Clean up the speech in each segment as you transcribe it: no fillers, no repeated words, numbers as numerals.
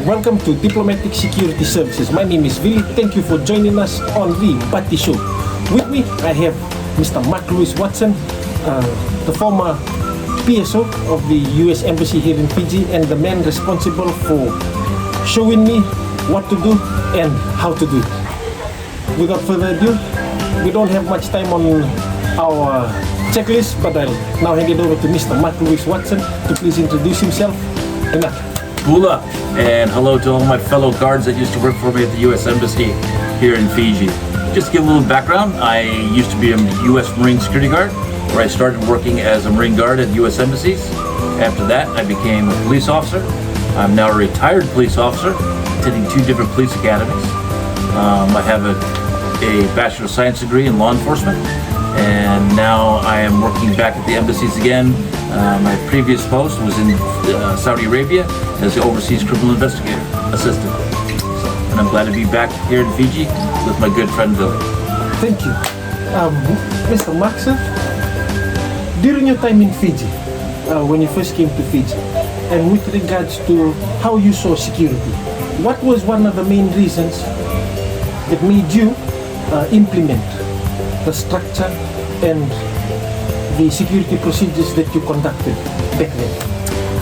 Welcome to Diplomatic Security Services. My name is Willie. Thank you for joining us on the Bati Show. With me, I have Mr. Mark Louis Watson, the former PSO of the US Embassy here in Fiji, and the man responsible for showing me what to do and how to do it. Without further ado, we don't have much time on our checklist, but I'll now hand it over to Mr. Mark Louis Watson to please introduce himself. Bula, and hello to all my fellow guards that used to work for me at the US Embassy here in Fiji. Just to give a little background, I used to be a US Marine security guard, where I started working as a Marine guard at US embassies. After that, I became a police officer. I'm now a retired police officer, attending 2 different police academies. I have a Bachelor of Science degree in law enforcement, and now I am working back at the embassies again. My previous post was in Saudi Arabia as the Overseas Criminal Investigator Assistant. And I'm glad to be back here in Fiji with my good friend Billy. Thank you. Mr. Mark, sir, during your time in Fiji, when you first came to Fiji, and with regards to how you saw security, what was one of the main reasons that made you implement the structure and the security procedures that you conducted back then?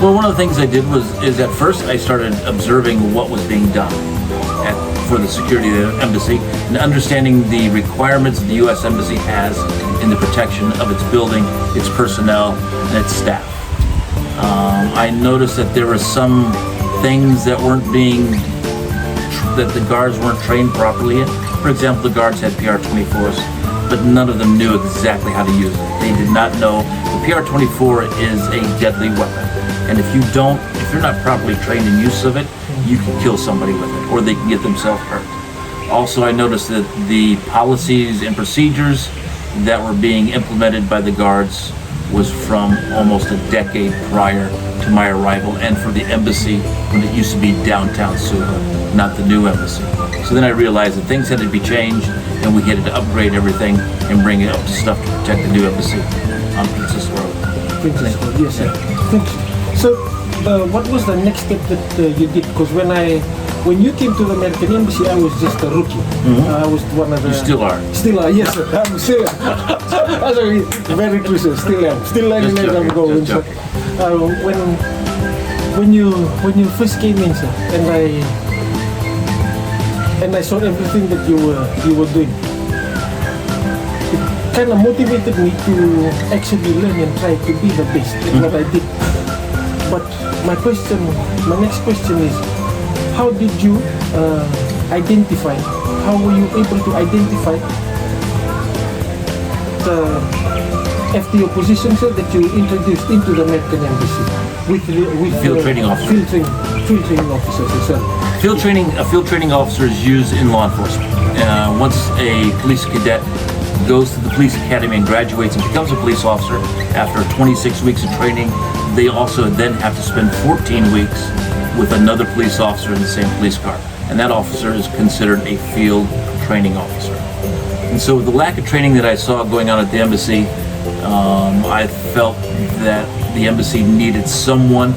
Well, one of the things I did is at first I started observing what was being done for the security of the embassy and understanding the requirements the U.S. Embassy has in the protection of its building, its personnel, and its staff. I noticed that there were some things that that the guards weren't trained properly in. For example, the guards had PR-24s, but none of them knew exactly how to use it. They did not know the PR-24 is a deadly weapon, and if you're not properly trained in use of it, you can kill somebody with it, or they can get themselves hurt. Also, I noticed that the policies and procedures that were being implemented by the guards was from almost a decade prior to my arrival, and for the embassy when it used to be downtown Suva, not the new embassy. So then I realized that things had to be changed, and we had to upgrade everything and bring it up to stuff to protect the new embassy on Princess Road. Princess Road, yes, sir. Thank you. So, what was the next step that you did? Because when you came to the American Embassy, I was just a rookie. I was one of the... You still are. Still are, yes, sir. I'm still very true, sir. Still am. Still learning as I'm going. So, when you first came in, sir, and I saw everything that you were doing, it kind of motivated me to actually learn and try to be the best at what I did. But my next question is, how did you how were you able to identify the FTO positions that you introduced into the American Embassy with field training officers? Field training officers as well. A field training officer is used in law enforcement. Once a police cadet goes to the police academy and graduates and becomes a police officer, after 26 weeks of training, they also then have to spend 14 weeks with another police officer in the same police car. And that officer is considered a field training officer. And so with the lack of training that I saw going on at the embassy, I felt that the embassy needed someone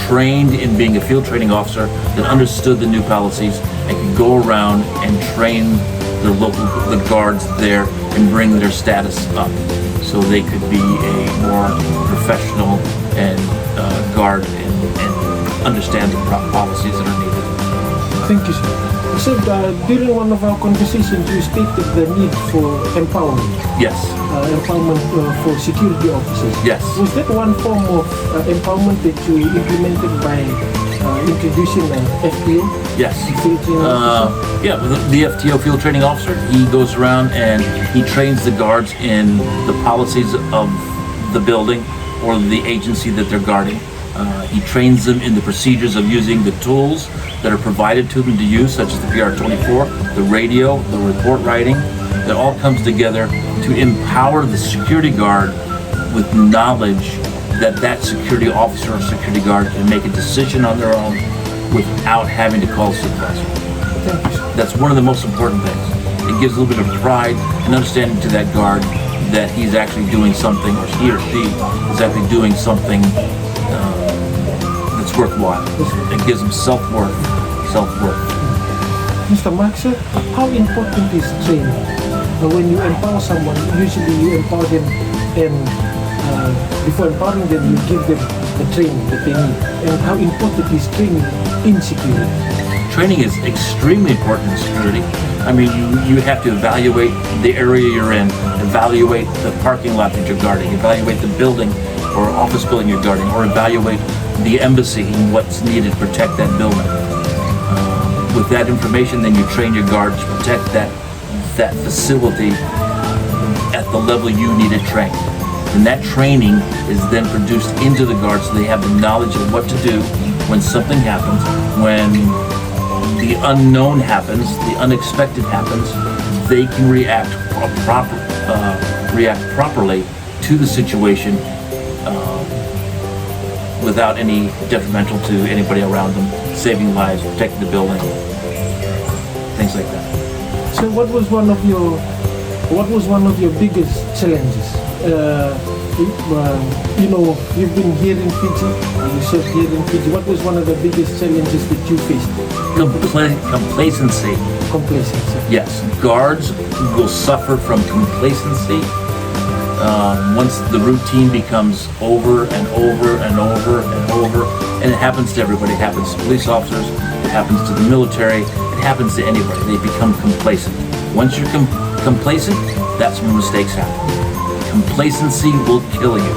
trained in being a field training officer that understood the new policies and could go around and train the guards there and bring their status up so they could be a more professional and guard and understand the policies that are needed. Thank you, sir. So during one of our conversations, you stated the need for empowerment. Yes. Empowerment for security officers. Yes. Was that one form of empowerment that you implemented by introducing an FTO? Yes. Field training officer? Yeah, the FTO field training officer, he goes around and he trains the guards in the policies of the building or the agency that they're guarding. He trains them in the procedures of using the tools that are provided to them to use, such as the PR-24, the radio, the report writing. That all comes together to empower the security guard with knowledge that security officer or security guard can make a decision on their own without having to call a supervisor. That's one of the most important things. It gives a little bit of pride and understanding to that guard that he's actually doing something, or he or she is actually doing something that's worthwhile. It gives them self-worth self-worth. Mr. Max, how important is training? When you empower someone, usually you empower them, and before empowering them, you give them the training that they need. And how important is training in security? Training is extremely important in security. I mean, you have to evaluate the area you're in, evaluate the parking lot that you're guarding, evaluate the building or office building you're guarding, or evaluate the embassy and what's needed to protect that building. With that information, then you train your guards to protect that facility at the level you need it trained. And that training is then produced into the guards so they have the knowledge of what to do when something happens, when the unknown happens, the unexpected happens. They can react properly to the situation without any detrimental to anybody around them, saving lives, protecting the building, things like that. So what was one of your biggest challenges? You've been here in Fiji, you served here in Fiji. What was one of the biggest challenges that you faced? Complacency. Complacency. Yes, guards will suffer from complacency once the routine becomes over and over and over and over, and it happens to everybody. It happens to police officers, it happens to the military, it happens to anybody. They become complacent. Once you're complacent, that's when mistakes happen. Complacency will kill you.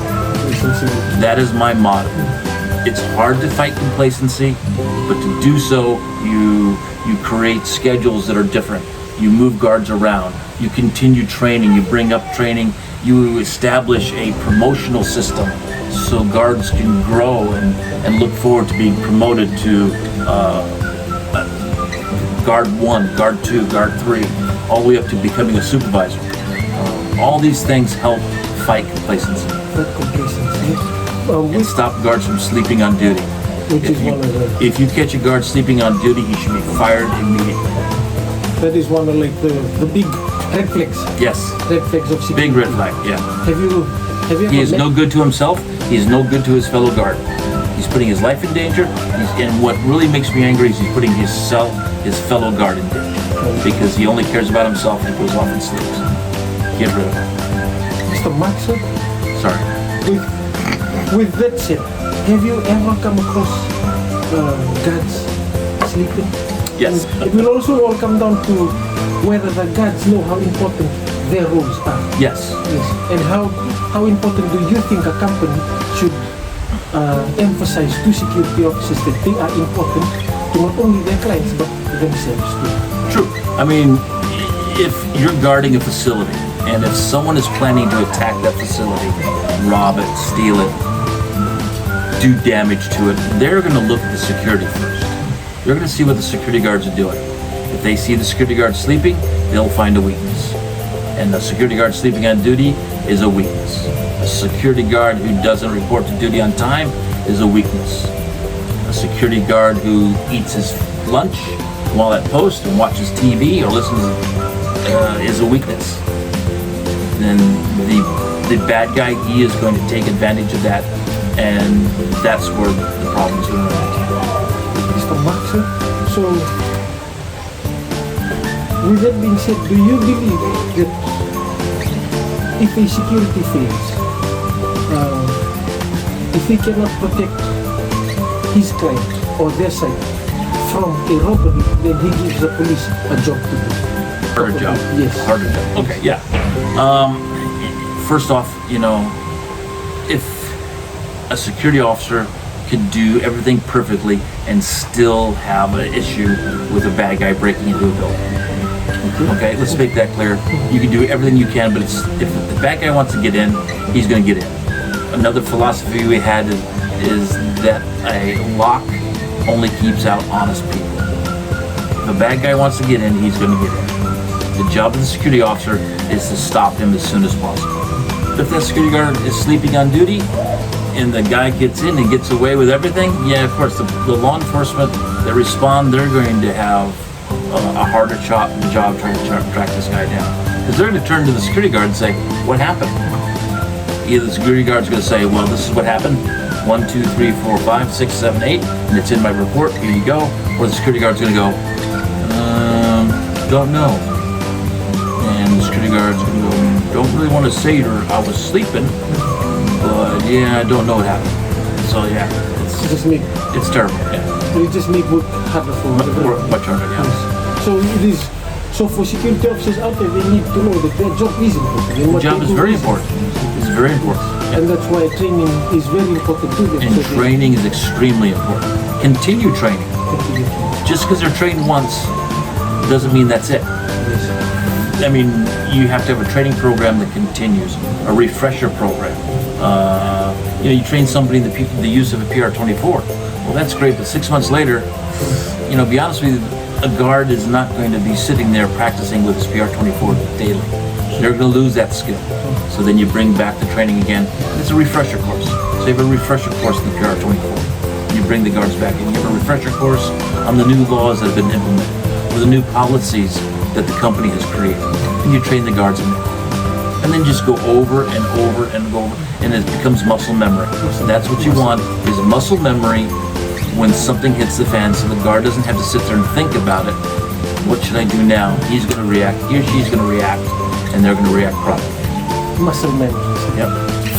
That is my motto. It's hard to fight complacency, but to do so, you create schedules that are different. You move guards around. You continue training. You bring up training. You establish a promotional system so guards can grow and look forward to being promoted to guard 1, guard 2, guard 3, all the way up to becoming a supervisor. All these things help fight complacency. And stop guards from sleeping on duty. If you catch a guard sleeping on duty, he should be fired immediately. That is one of the big red flags. Yes. Red flags of security. Big red flag, yeah. Have you He is no good to himself. He is no good to his fellow guard. He's putting his life in danger. And what really makes me angry is he's putting his fellow guard in danger. Because he only cares about himself and goes off and sleeps. Get rid of him. Mr. Maxwell? Sorry. With that said, have you ever come across guards sleeping? Yes. And it will also all come down to whether the guards know how important their roles are. Yes. Yes. And how important do you think a company should emphasize to security officers that they are important to not only their clients but themselves too? True. I mean, if you're guarding a facility and if someone is planning to attack that facility, rob it, steal it, do damage to it, they're going to look at the security first. They're going to see what the security guards are doing. If they see the security guard sleeping, they'll find a weakness. And the security guard sleeping on duty is a weakness. A security guard who doesn't report to duty on time is a weakness. A security guard who eats his lunch while at post and watches TV or listens is a weakness. Then the bad guy, he is going to take advantage of that, and that's where the problem's going to arise. Mr. Maxwell, so with that being said, do you believe that if a security fails, if he cannot protect his client or their side from a robbery, then he gives the police a job to do? Harder job. Yes. Harder job. Okay, yeah. First off, if a security officer could do everything perfectly and still have an issue with a bad guy breaking into a building. Okay, let's make that clear. You can do everything you can, but if the bad guy wants to get in, he's going to get in. Another philosophy we had is that a lock only keeps out honest people. If a bad guy wants to get in, he's going to get in. The job of the security officer is to stop him as soon as possible. If that security guard is sleeping on duty and the guy gets in and gets away with everything, yeah, of course, the law enforcement that respond, they're going to have a harder job trying to track this guy down. Because they're going to turn to the security guard and say, what happened? Either the security guard's going to say, well, this is what happened, 1, 2, 3, 4, 5, 6, 7, 8, and it's in my report. Here you go. Or the security guard's gonna go, don't know. And the security guard's gonna go, don't really want to say to her I was sleeping, but yeah, I don't know what happened. So yeah, it's terrible. Yeah, You just make work harder for much harder. Yeah. So it is. So for security officers out there, they need to know that their job is important. And The what job they is do very important. It's very important. And that's why training is very important to them. And so they training is extremely important. Continue training. continue. Just because they're trained once doesn't mean that's it. Yes. I mean, you have to have a training program that continues, a refresher program. You train somebody in the use of a PR-24. Well, that's great, but 6 months later, be honest with you, a guard is not going to be sitting there practicing with his PR-24 daily. They're going to lose that skill. So then you bring back the training again. It's a refresher course. So you have a refresher course in the PR-24. You bring the guards back in. You have a refresher course on the new laws that have been implemented, or the new policies that the company has created. And you train the guards in there. And then just go over and over and over, and it becomes muscle memory. So that's what you want, is muscle memory when something hits the fan, so the guard doesn't have to sit there and think about it. What should I do now? He's going to react, he or she's going to react, and they're going to react properly. Muscle memory. Yep.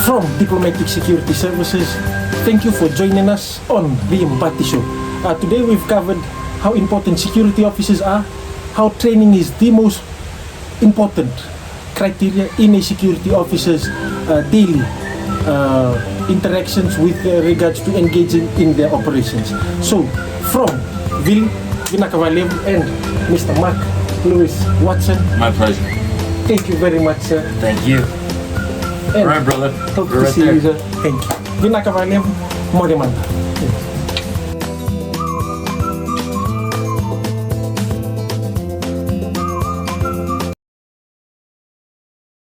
From Diplomatic Security Services, thank you for joining us on the Bati Show. Today we've covered how important security officers are, how training is the most important criteria in a security officer's daily interactions with regards to engaging in their operations. So, from Will Vinakavalev and Mr. Mark Lewis Watson, My pleasure. thank you very much, sir. Thank you. And All right, brother. hope We're to right see there. you, sir. Thank you. Vinakavalev, Modemanta.